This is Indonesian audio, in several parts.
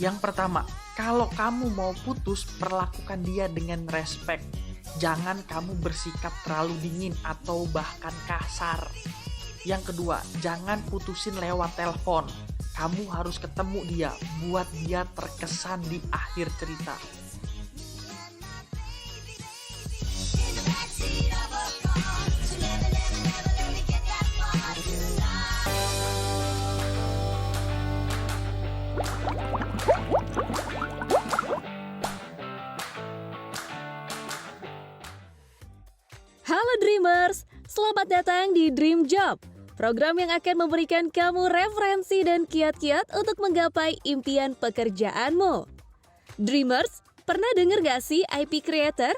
Yang pertama, kalau kamu mau putus, perlakukan dia dengan respect. Jangan kamu bersikap terlalu dingin atau bahkan kasar. Yang kedua, jangan putusin lewat telepon. Kamu harus ketemu dia, buat dia terkesan di akhir cerita. Halo Dreamers, selamat datang di Dream Job, program yang akan memberikan kamu referensi dan kiat-kiat untuk menggapai impian pekerjaanmu. Dreamers, pernah dengar gak sih IP Creator?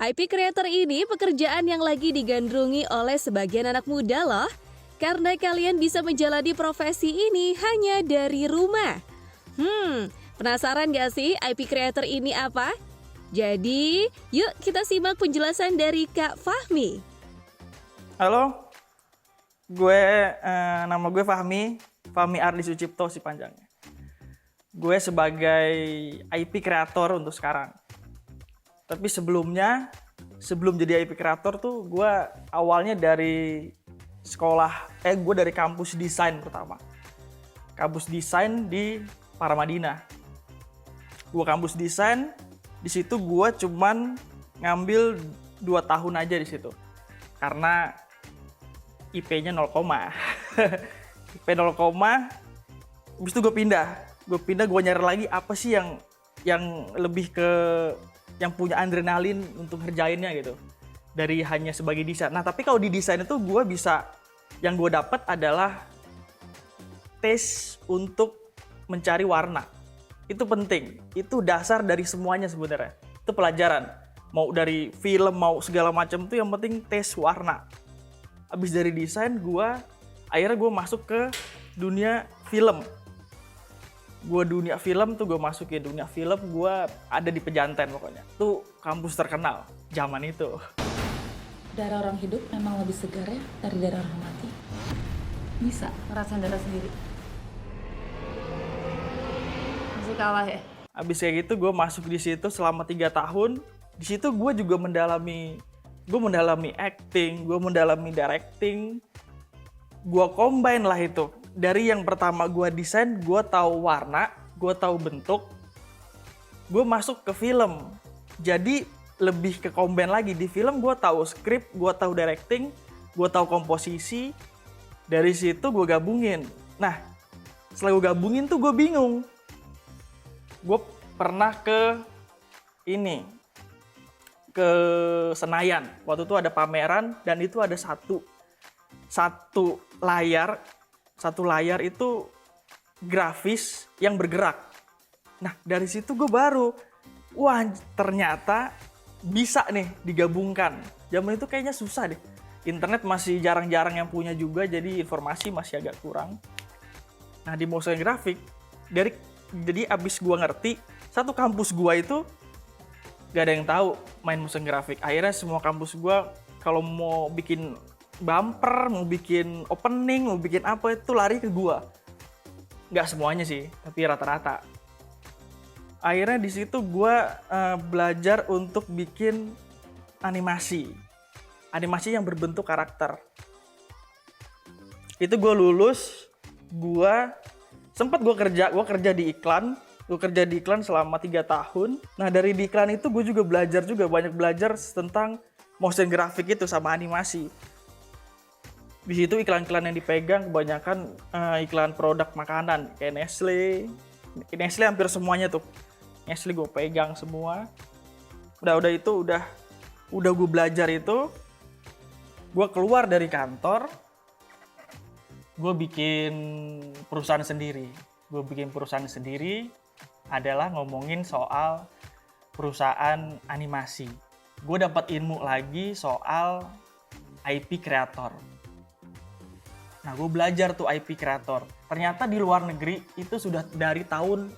IP Creator ini pekerjaan yang lagi digandrungi oleh sebagian anak muda loh, karena kalian bisa menjalani profesi ini hanya dari rumah. Penasaran gak sih IP Creator ini apa? Jadi, yuk kita simak penjelasan dari Kak Fahmi. Halo, nama gue Fahmi Ardi Sucipto si panjangnya. Gue sebagai IP Creator untuk sekarang. Tapi sebelum jadi IP Creator tuh gue awalnya dari gue dari kampus desain pertama. Kampus desain di Paramadina. Gue kampus desain. Di situ gue cuman ngambil 2 tahun aja di situ. Karena IP-nya 0, IP 0, habis itu gue pindah, gue nyari lagi apa sih yang lebih ke yang punya adrenalin untuk ngerjainnya gitu. Dari hanya sebagai desain. Nah, tapi kalau di desain itu gue bisa, yang gue dapat adalah tes untuk mencari warna. Itu penting, itu dasar dari semuanya sebenarnya. Itu pelajaran, mau dari film, mau segala macam itu yang penting tes warna. Abis dari desain, akhirnya gue masuk ke dunia film. Dunia film, gue ada di Pejanten pokoknya. Itu kampus terkenal zaman itu. Darah orang hidup memang lebih segar ya dari darah orang mati. Bisa ngerasain darah sendiri. Masih kalah ya? Abis kayak gitu gue masuk di situ selama 3 tahun. Di situ gue juga mendalami acting, gue mendalami directing. Gue combine lah itu. Dari yang pertama gue desain, gue tahu warna, gue tahu bentuk. Gue masuk ke film. Jadi lebih ke combine lagi. Di film gue tahu skrip, gue tahu directing, gue tahu komposisi. Dari situ gue gabungin. Nah, setelah gue gabungin tuh gue bingung. Gue pernah ke Senayan. Waktu itu ada pameran dan itu ada satu layar itu grafis yang bergerak. Nah, dari situ gue baru, wah ternyata bisa nih digabungkan. Zaman itu kayaknya susah deh. Internet masih jarang-jarang yang punya juga, jadi informasi masih agak kurang. Nah, di motion graphic, jadi abis gue ngerti, satu kampus gue itu gak ada yang tahu main motion graphic. Akhirnya semua kampus gue kalau mau bikin bumper, mau bikin opening, mau bikin apa itu lari ke gue. Gak semuanya sih, tapi rata-rata. Akhirnya di situ gue belajar untuk bikin animasi yang berbentuk karakter. Itu gue lulus, gue kerja di iklan selama 3 tahun. Nah, dari di iklan itu gue juga banyak belajar tentang motion graphic itu sama animasi. Di situ iklan-iklan yang dipegang kebanyakan iklan produk makanan kayak Nestle hampir semuanya tuh. Nestle gue pegang semua. Udah gue belajar itu, gue keluar dari kantor, gue bikin perusahaan sendiri adalah ngomongin soal perusahaan animasi. Gue dapat ilmu lagi soal IP Creator. Nah, gue belajar tuh IP Creator. Ternyata di luar negeri itu sudah dari tahun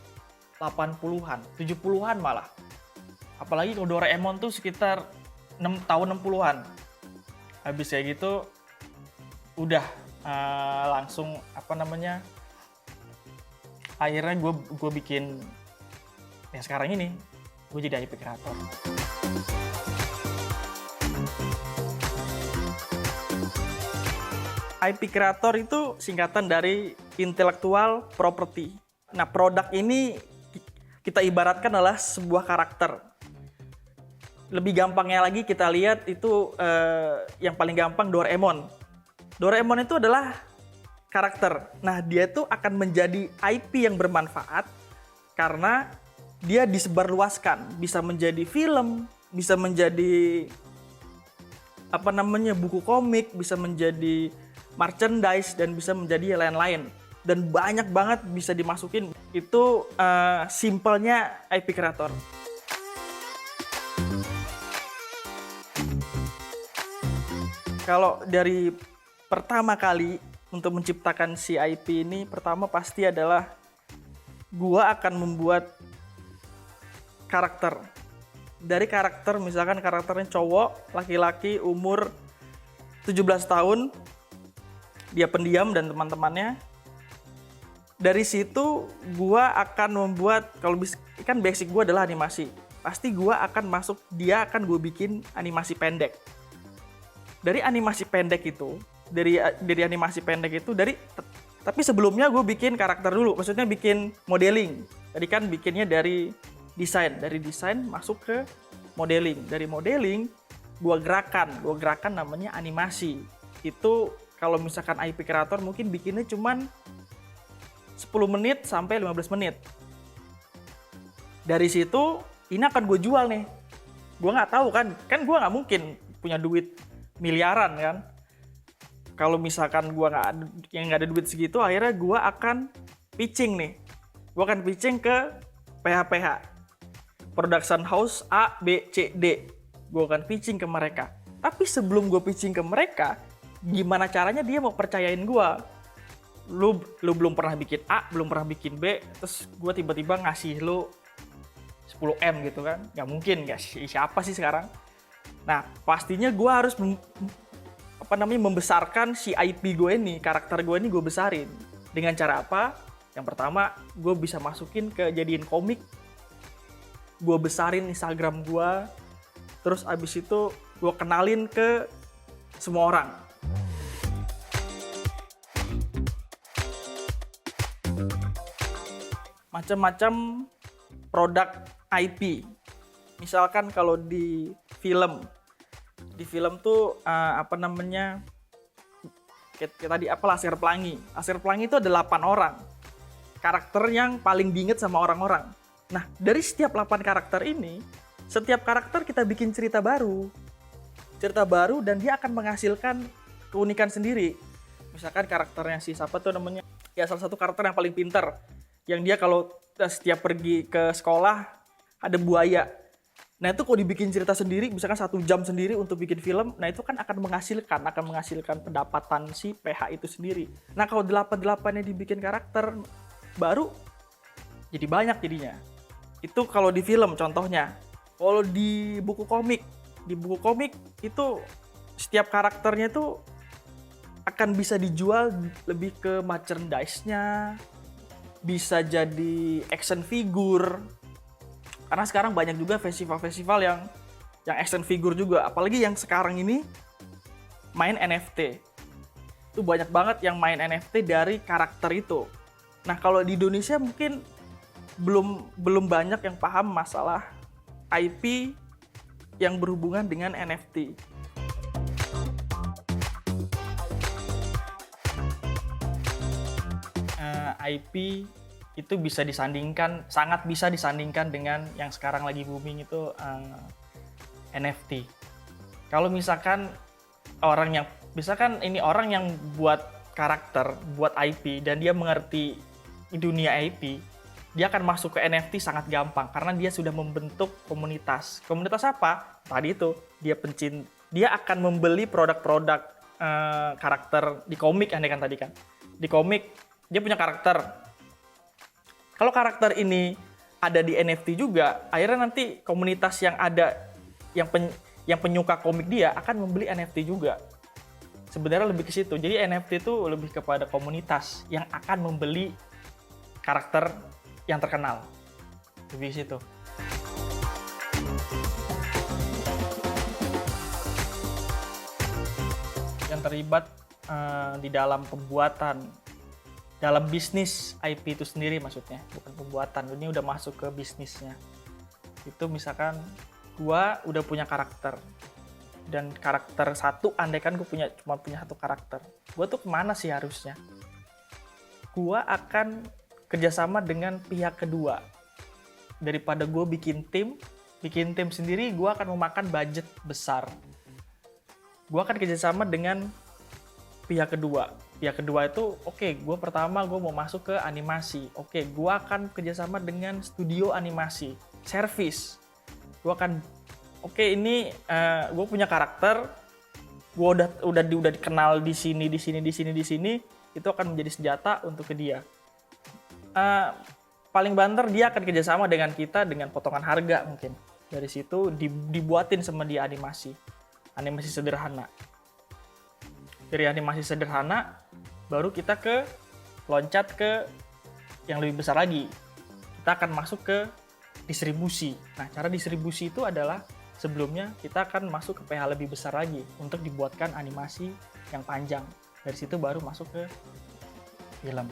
80-an, 70-an malah. Apalagi kalau Doraemon tuh sekitar tahun 60-an. Habis kayak gitu, udah langsung akhirnya gue bikin yang sekarang ini, gue jadi IP creator. IP creator itu singkatan dari intellectual property. Nah, produk ini kita ibaratkan adalah sebuah karakter. Lebih gampangnya lagi kita lihat itu yang paling gampang Doraemon. Doraemon itu adalah karakter. Nah, dia itu akan menjadi IP yang bermanfaat karena dia disebarluaskan. Bisa menjadi film, bisa menjadi buku komik, bisa menjadi merchandise, dan bisa menjadi lain-lain. Dan banyak banget bisa dimasukin. Itu simpelnya IP creator. Kalau dari pertama kali untuk menciptakan si IP ini, pertama pasti adalah gua akan membuat karakter. Dari karakter, misalkan karakternya cowok, laki-laki, umur 17 tahun, dia pendiam dan teman-temannya. Dari situ gua akan membuat, kalau kan basic gua adalah animasi. Pasti gua akan masuk, dia akan gue bikin animasi pendek. Dari animasi pendek itu, tapi sebelumnya gue bikin karakter dulu, maksudnya bikin modeling. Tadi kan bikinnya dari desain masuk ke modeling. Dari modeling gue gerakan namanya animasi. Itu kalau misalkan IP creator mungkin bikinnya cuman 10 menit sampai 15 menit. Dari situ ini akan gue jual nih. Gue nggak tahu kan gue nggak mungkin punya duit miliaran kan. Kalau misalkan gue nggak ada duit segitu, akhirnya gue akan pitching nih. Gue akan pitching ke PH, production house A, B, C, D. Gue akan pitching ke mereka. Tapi sebelum gue pitching ke mereka, gimana caranya dia mau percayain gue? Lu belum pernah bikin A, belum pernah bikin B, terus gue tiba-tiba ngasih lu 10M gitu kan? Nggak mungkin, siapa sih sekarang? Nah, pastinya gue harus membesarkan si IP gue ini, karakter gue ini gue besarin. Dengan cara apa? Yang pertama, gue bisa masukin jadiin komik. Gue besarin Instagram gue. Terus abis itu gue kenalin ke semua orang. Macam-macam produk IP. Misalkan kalau di film tuh kayak tadi Laskar Pelangi. Laskar Pelangi itu ada 8 orang karakter yang paling diinget sama orang-orang. Nah, dari setiap 8 karakter ini, setiap karakter kita bikin cerita baru dan dia akan menghasilkan keunikan sendiri. Misalkan karakternya siapa tuh namanya, ya salah satu karakter yang paling pintar, yang dia kalau setiap pergi ke sekolah ada buaya. Nah, itu kalau dibikin cerita sendiri, misalkan 1 jam sendiri untuk bikin film, nah itu kan akan menghasilkan pendapatan si PH itu sendiri. Nah, kalau 8-8-nya dibikin karakter baru, jadi banyak jadinya. Itu kalau di film contohnya. Kalau di buku komik itu setiap karakternya itu akan bisa dijual lebih ke merchandise-nya, bisa jadi action figure. Karena sekarang banyak juga festival-festival yang action figure juga. Apalagi yang sekarang ini main NFT. Itu banyak banget yang main NFT dari karakter itu. Nah, kalau di Indonesia mungkin belum banyak yang paham masalah IP yang berhubungan dengan NFT. IP itu sangat bisa disandingkan dengan yang sekarang lagi booming itu NFT. Kalau misalkan orang yang buat karakter, buat IP dan dia mengerti dunia IP, dia akan masuk ke NFT sangat gampang karena dia sudah membentuk komunitas. Komunitas apa? Tadi itu dia akan membeli produk-produk karakter di komik, kan tadi kan. Di komik dia punya karakter. Kalau karakter ini ada di NFT juga, akhirnya nanti komunitas yang ada yang penyuka komik dia akan membeli NFT juga. Sebenarnya lebih ke situ. Jadi NFT itu lebih kepada komunitas yang akan membeli karakter yang terkenal. Lebih situ. Yang terlibat di dalam pembuatan, dalam bisnis IP itu sendiri maksudnya, bukan pembuatan. Ini udah masuk ke bisnisnya. Itu misalkan gua udah punya karakter, dan karakter satu, andaikan gue cuma punya satu karakter, gua tuh kemana sih harusnya? Gua akan kerjasama dengan pihak kedua. Daripada gue bikin tim sendiri, gue akan memakan budget besar. Gue akan kerjasama dengan pihak kedua. Pihak kedua itu, oke, gue pertama gue mau masuk ke animasi. Oke, gue akan kerjasama dengan studio animasi, service. Gue akan, ini gue punya karakter, gue udah dikenal di sini, itu akan menjadi senjata untuk ke dia. Paling banter dia akan kerjasama dengan kita dengan potongan harga mungkin. Dari situ dibuatin sama dia animasi sederhana. Dari animasi sederhana, baru kita loncat ke yang lebih besar lagi. Kita akan masuk ke distribusi. Nah, cara distribusi itu adalah sebelumnya kita akan masuk ke PH lebih besar lagi untuk dibuatkan animasi yang panjang. Dari situ baru masuk ke film.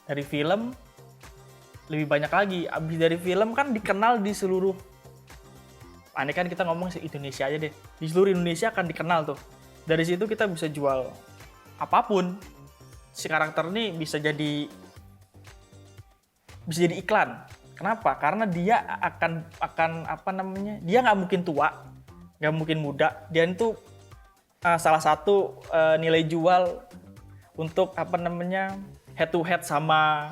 Dari film lebih banyak lagi. Abis dari film kan dikenal di seluruh, aneh kan kita ngomong se-Indonesia aja deh. Di seluruh Indonesia akan dikenal tuh. Dari situ kita bisa jual apapun. Si karakter ini bisa jadi iklan. Kenapa? Karena dia akan dia nggak mungkin tua, nggak mungkin muda. Dia itu salah satu nilai jual untuk head to head sama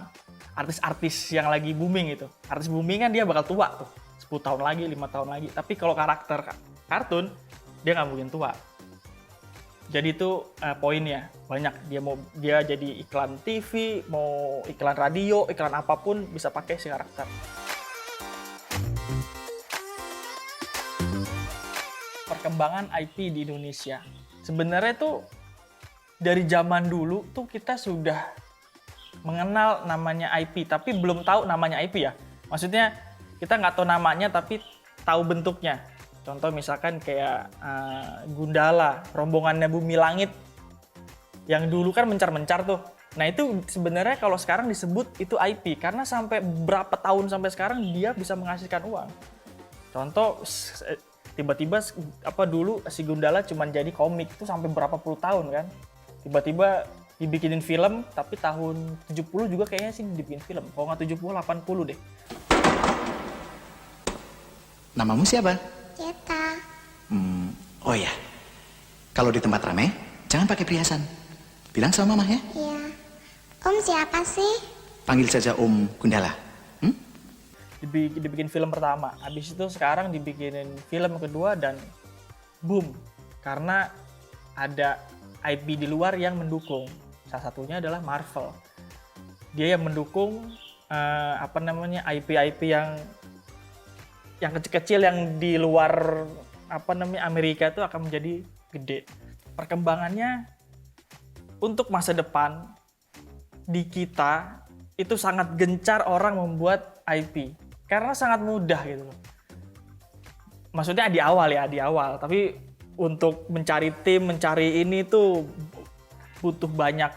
artis-artis yang lagi booming itu. Artis booming kan dia bakal tua tuh, 10 tahun lagi, 5 tahun lagi. Tapi kalau karakter kartun, dia nggak mungkin tua. Jadi itu poinnya banyak. Dia jadi iklan TV, mau iklan radio, iklan apapun bisa pakai si karakter. Perkembangan IP di Indonesia. Sebenarnya tuh dari zaman dulu tuh kita sudah mengenal namanya IP, tapi belum tahu namanya IP ya. Maksudnya kita nggak tahu namanya tapi tahu bentuknya. Contoh misalkan kayak Gundala, rombongannya Bumi Langit, yang dulu kan mencar-mencar tuh. Nah itu sebenarnya kalau sekarang disebut itu IP, karena sampai berapa tahun sampai sekarang dia bisa menghasilkan uang. Contoh tiba-tiba dulu si Gundala cuma jadi komik tuh sampai berapa puluh tahun kan. Tiba-tiba dibikinin film, tapi tahun 70 juga kayaknya sih dibikin film. Kalau nggak 70, 80 deh. Namamu siapa? Ceta. Oh ya, kalau di tempat ramai, jangan pakai perhiasan. Bilang sama mama ya. Iya. Om siapa sih? Panggil saja Om Gundala. Dibikin film pertama, habis itu sekarang dibikinin film kedua dan boom. Karena ada IP di luar yang mendukung. Salah satunya adalah Marvel. Dia yang mendukung IP-IP yang kecil-kecil yang di luar Amerika itu akan menjadi gede. Perkembangannya untuk masa depan di kita itu sangat gencar orang membuat IP karena sangat mudah gitu loh. Maksudnya di awal, tapi untuk mencari tim, mencari ini tuh butuh banyak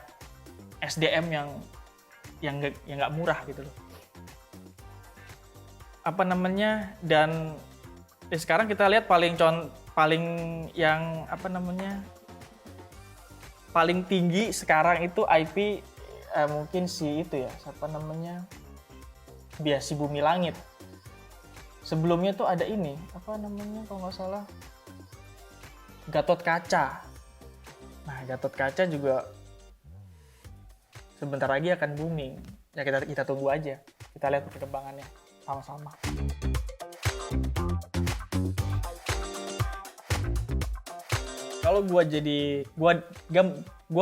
SDM yang nggak murah gitu loh. Dan sekarang kita lihat paling tinggi sekarang itu IP mungkin si Bumi Langit. Sebelumnya tuh ada ini kalau nggak salah Gatot Kaca. Nah Gatot Kaca juga sebentar lagi akan booming. Ya kita tunggu aja, kita lihat perkembangannya sama-sama. Kalau gue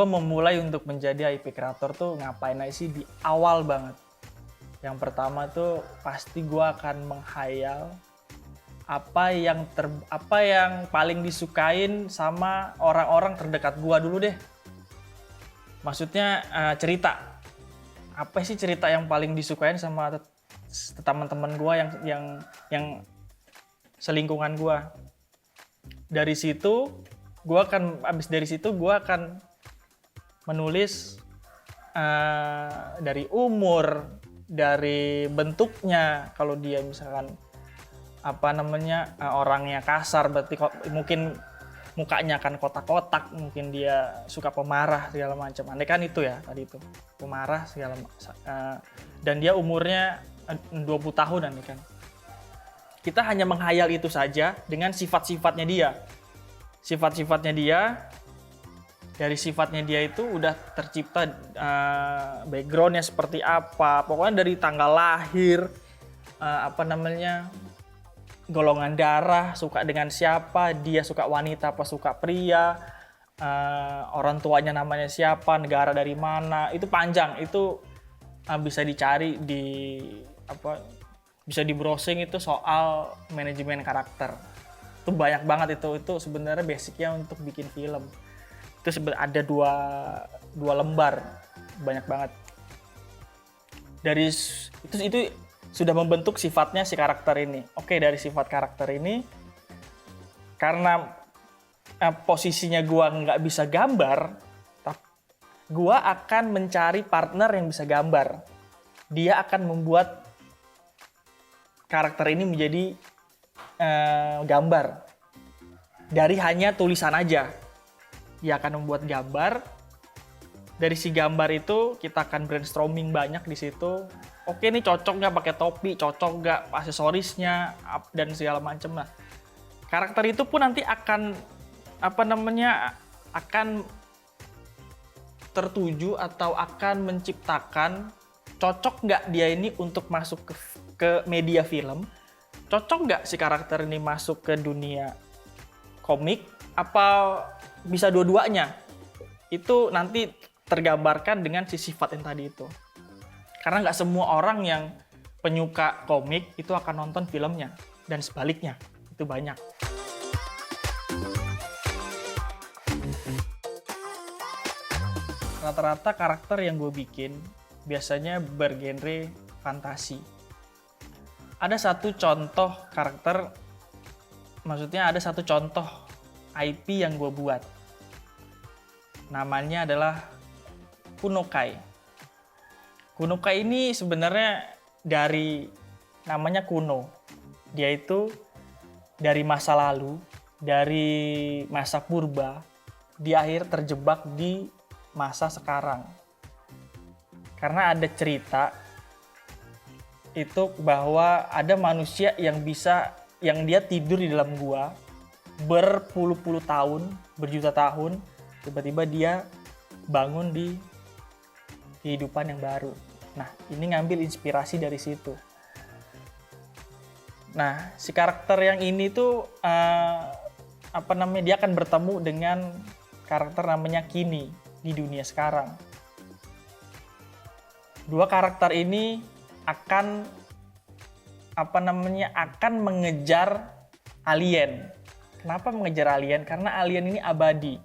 memulai untuk menjadi IP creator tuh ngapain aja sih di awal banget. Yang pertama tuh pasti gue akan menghayal apa yang paling disukain sama orang-orang terdekat gue dulu deh. Maksudnya cerita. apa sih cerita yang paling disukain sama teman-teman gue yang selingkungan gue. Dari situ gue akan menulis dari umur, dari bentuknya. Kalau dia misalkan orangnya kasar, berarti mungkin mukanya akan kotak-kotak, mungkin dia suka pemarah segala macam. Andai kan itu ya tadi itu pemarah segala dan dia umurnya 20 tahun andai kan. Kita hanya menghayal itu saja dengan sifat-sifatnya dia. Sifat-sifatnya dia, dari sifatnya dia itu udah tercipta backgroundnya seperti apa. Pokoknya dari tanggal lahir, golongan darah, suka dengan siapa, dia suka wanita apa suka pria, orang tuanya namanya siapa, negara dari mana, itu panjang, itu bisa dicari bisa di browsing itu soal manajemen karakter. Itu banyak banget itu sebenarnya basicnya untuk bikin film. Itu ada dua lembar, banyak banget. Dari itu sudah membentuk sifatnya si karakter ini. Oke, dari sifat karakter ini, karena posisinya gua nggak bisa gambar, gua akan mencari partner yang bisa gambar. Dia akan membuat karakter ini menjadi gambar. Dari hanya tulisan aja. Dia akan membuat gambar. Dari si gambar itu kita akan brainstorming banyak di situ. Oke, ini cocok nggak pakai topi, cocok nggak aksesorisnya dan segala macam lah. Karakter itu pun nanti akan akan tertuju atau akan menciptakan cocok nggak dia ini untuk masuk ke media film, cocok nggak si karakter ini masuk ke dunia komik, apa bisa dua-duanya. Itu nanti tergambarkan dengan si sifat yang tadi itu. Karena nggak semua orang yang penyuka komik itu akan nonton filmnya, dan sebaliknya, itu banyak. Rata-rata karakter yang gue bikin biasanya bergenre fantasi. Ada satu contoh karakter, maksudnya ada satu contoh IP yang gue buat. Namanya adalah Kunokai. Kunokai ini sebenarnya dari namanya kuno. Dia itu dari masa lalu, dari masa purba, di akhir terjebak di masa sekarang. Karena ada cerita itu bahwa ada manusia yang dia tidur di dalam gua berpuluh-puluh tahun, berjuta tahun, tiba-tiba dia bangun di kehidupan yang baru. Nah, ini ngambil inspirasi dari situ. Nah, si karakter yang ini tuh dia akan bertemu dengan karakter namanya Kini di dunia sekarang. Dua karakter ini akan mengejar alien. Kenapa mengejar alien? Karena alien ini abadi.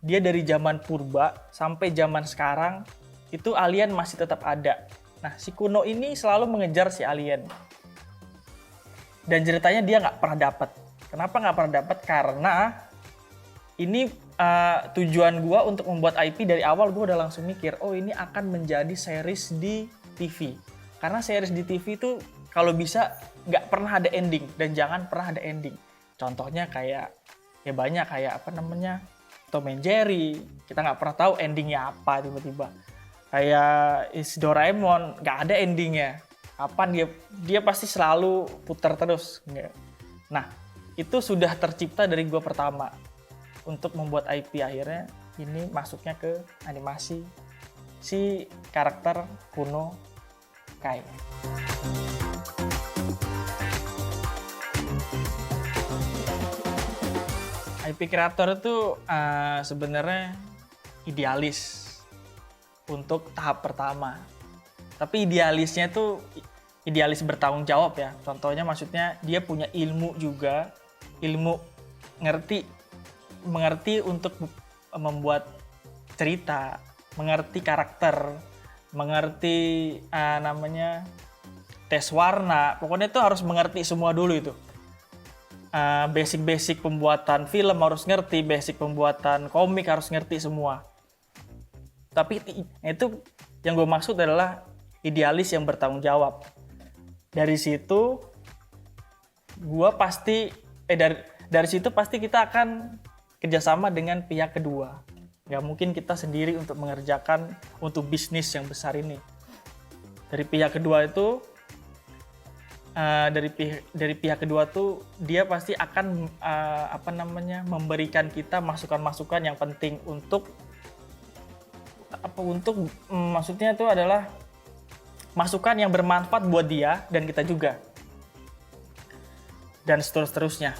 Dia dari zaman purba sampai zaman sekarang itu alien masih tetap ada. Nah, si Kuno ini selalu mengejar si alien. Dan ceritanya dia nggak pernah dapat. Kenapa nggak pernah dapat? Karena ini tujuan gue untuk membuat IP dari awal, gue udah langsung mikir, oh ini akan menjadi series di TV. Karena series di TV itu kalau bisa nggak pernah ada ending dan jangan pernah ada ending. Contohnya kayak ya banyak kayak Tom and Jerry, kita nggak pernah tahu endingnya apa tiba-tiba. Kayak Doraemon, nggak ada endingnya. Kapan dia pasti selalu putar terus. Nah, itu sudah tercipta dari gue pertama. Untuk membuat IP akhirnya ini masuknya ke animasi si karakter Kuno Kai. IP kreator itu sebenarnya idealis untuk tahap pertama. Tapi idealisnya itu idealis bertanggung jawab ya. Contohnya maksudnya dia punya ilmu juga, mengerti untuk membuat cerita, mengerti karakter, mengerti namanya tes warna. Pokoknya itu harus mengerti semua dulu itu. Basic-basic pembuatan film harus ngerti, basic pembuatan komik harus ngerti semua. Tapi itu yang gue maksud adalah idealis yang bertanggung jawab. Dari situ gue pasti dari situ pasti kita akan kerjasama dengan pihak kedua. Gak mungkin kita sendiri untuk mengerjakan untuk bisnis yang besar ini. Dari pihak kedua itu dari pihak kedua tuh dia pasti akan memberikan kita masukan-masukan yang penting untuk maksudnya itu adalah masukan yang bermanfaat buat dia dan kita juga, dan seterusnya.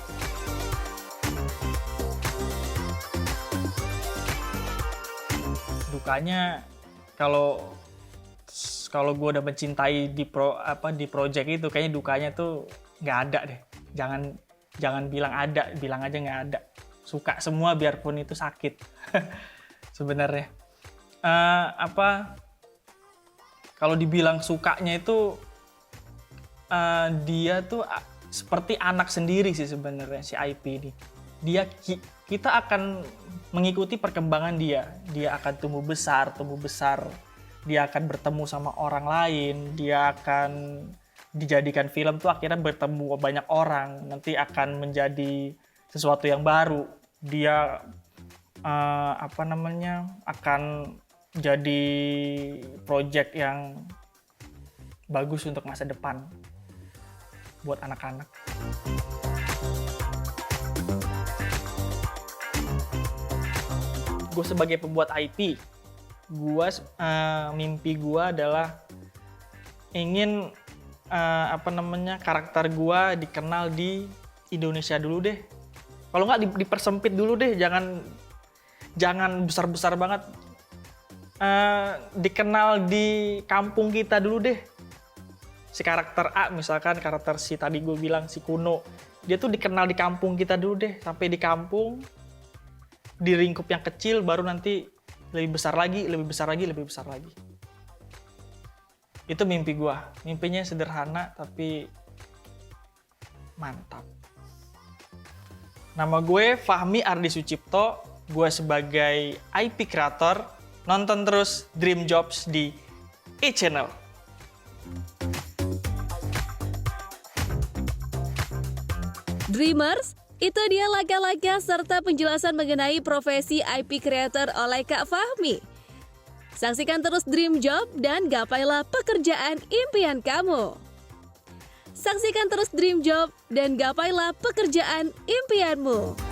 Dukanya kalau gue udah mencintai di project itu, kayaknya dukanya tuh nggak ada deh. Jangan bilang ada, bilang aja nggak ada. Suka semua biarpun itu sakit. Sebenarnya kalau dibilang sukanya itu dia tuh seperti anak sendiri sih sebenarnya si IP ini. Kita akan mengikuti perkembangan dia akan tumbuh besar, dia akan bertemu sama orang lain, dia akan dijadikan film tuh akhirnya bertemu banyak orang, nanti akan menjadi sesuatu yang baru, dia akan jadi project yang bagus untuk masa depan buat anak-anak. Gue sebagai pembuat IP, mimpi gue adalah ingin karakter gue dikenal di Indonesia dulu deh. Kalau nggak dipersempit dulu deh, jangan besar-besar banget. Dikenal di kampung kita dulu deh. Si karakter A misalkan, karakter si tadi gue bilang si Kuno, dia tuh dikenal di kampung kita dulu deh, sampai di kampung, di lingkup yang kecil, baru nanti lebih besar lagi. Itu mimpi gue. Mimpinya sederhana tapi mantap. Nama gue Fahmi Ardi Sucipto. Gue sebagai IP creator. Nonton terus Dream Jobs di e-channel. Dreamers, itu dia laga-laga serta penjelasan mengenai profesi IP Creator oleh Kak Fahmi. Saksikan terus Dream Job dan gapailah pekerjaan impian kamu. Saksikan terus Dream Job dan gapailah pekerjaan impianmu.